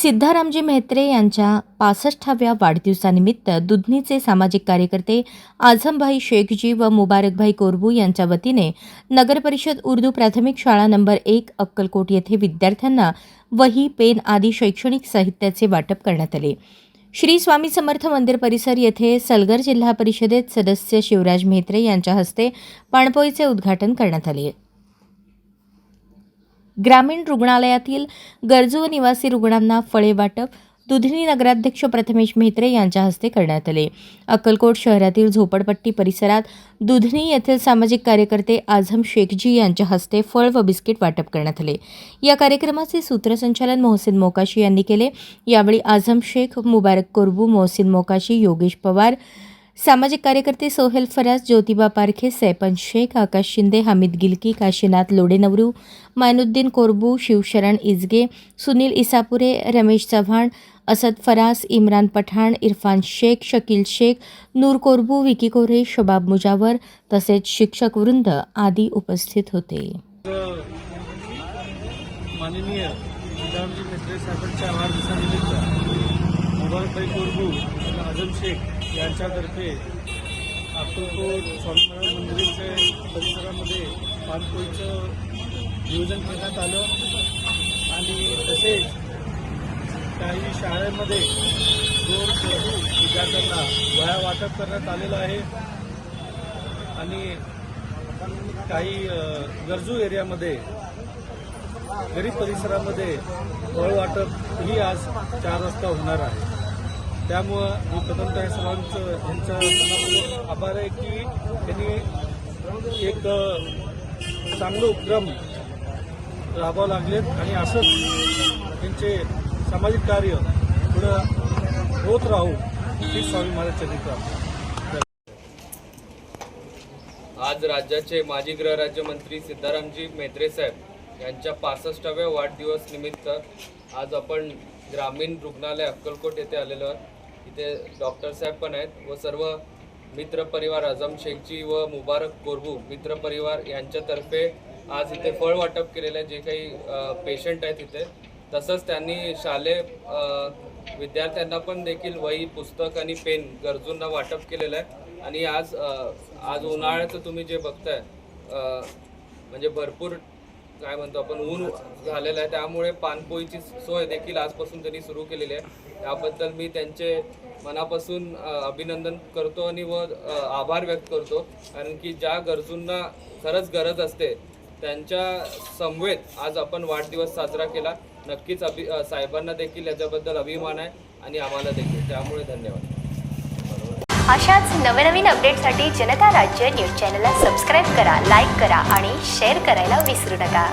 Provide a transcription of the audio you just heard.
सिद्धारामजी म्हेत्रे यांच्या 65व्या वाढदिवसानिमित्त दुधनीचे सामाजिक कार्यकर्ते आझमभाई शेखजी व मुबारकभाई कोरबू यांच्या वतीने नगरपरिषद उर्दू प्राथमिक शाळा नंबर 1 अक्कलकोट येथे विद्यार्थ्यांना वही, पेन आदी शैक्षणिक साहित्याचे वाटप करण्यात आले. श्री स्वामी समर्थ मंदिर परिसर येथे सलगर जिल्हा परिषदेत सदस्य शिवराज म्हेत्रे यांच्या हस्ते पाणपोईचे उद्घाटन करण्यात आले. ग्रामीण रुग्णालयातील गरजू व निवासी रुग्णांना फळे वाटप दुधनी नगराध्यक्ष प्रथमेश म्हेत्रे यांच्या हस्ते करण्यात आले. अक्कलकोट शहरातील झोपडपट्टी परिसरात दुधनी येथील सामाजिक कार्यकर्ते आझम शेखजी यांच्या हस्ते फळ व बिस्किट वाटप करण्यात आले. या कार्यक्रमाचे सूत्रसंचालन मोहसिन मोकाशी यांनी केले. यावेळी आझम शेख, मुबारक कोरबू, मोहसिन मोकाशी, योगेश पवार, सामाजिक कार्यकर्ते सोहेल फराज, ज्योतिबा पारखे, सैपन शेख, आकाश शिंदे, हमीद गिलकी, काशीनाथ लोडेनवरू, मायनुद्दीन कोरबू, शिवशरण इजगे, सुनील इसापुरे, रमेश चव्हाण, असद फराज, इम्रान पठाण, इरफान शेख, शकील शेख, नूर कोरबू, विकी कोरे, शबाब मुजावर तसेच शिक्षक वृंद आदी उपस्थित होते. माननीय सिद्धारामजी म्हेत्रे साहेबांच्या वाढदिवसानिमित्त मुबारकभाई कोरबू आणि आझम शेख यांच्यातर्फे अक्कलकोट स्वामी महाराज मंदिराच्या परिसरामध्ये पाणपोईचं नियोजन करण्यात आलं आणि तसेच काही शाळेमध्ये दोन विद्यार्थ्यांना वह्या वाटप करण्यात आलेलं आहे आणि काही गरजू एरियामध्ये गरीब परिसरामध्ये फळ वाटप ही आज 4 वाजता होणार आहे. त्यामुळं मी प्रथमतः सर्वांचं यांचा मनापूर्वक आभार आहे की त्यांनी एक चांगलं उपक्रम राबवावं लागलेत आणि असंच त्यांचे सामाजिक कार्य पुढं होत राहू ही स्वामी महाराज चरणी प्रार्थना. आज राज्याचे माजी गृहराज्यमंत्री सिद्धारामजी म्हेत्रे साहेब यांच्या 65व्या वाढदिवस निमित्त आज आपण ग्रामीण रुग्णालय अक्कलकोट येथे आलेलो आहोत. इथे डॉक्टर साहेब पण आहेत व सर्व मित्र परिवार आझम शेखजी व मुबारक कोरबू मित्र परिवार यांच्यातर्फे आज इथे फळ वाटप केलेलं आहे. जे काही पेशंट आहेत इथे, तसंच त्यांनी शालेय विद्यार्थ्यांना पण देखील वही, पुस्तक आणि पेन गरजूंना वाटप केलेलं आहे. आणि आज उन्हाळ्याचं तुम्ही जे बघताय म्हणजे भरपूर काय म्हणतो आपण ऊन झालेलं आहे, त्यामुळे पाणपोईची सोय देखील आजपासून त्यांनी सुरू केलेली आहे. त्याबद्दल मी त्यांचे मनापासून अभिनंदन करतो आणि आभार व्यक्त करतो. कारण की ज्या गरजूंना खरंच गरज असते त्यांच्या समवेत आज आपण वाढदिवस साजरा केला. नक्कीच साहेबांना देखील याच्याबद्दल अभिमान आहे आणि आम्हाला देखील. त्यामुळे धन्यवाद. अशाच नवनवीन अपडेटसाठी जनता राज्य न्यूज चॅनलला सबस्क्राईब करा, लाईक करा आणि शेअर करायला विसरू नका.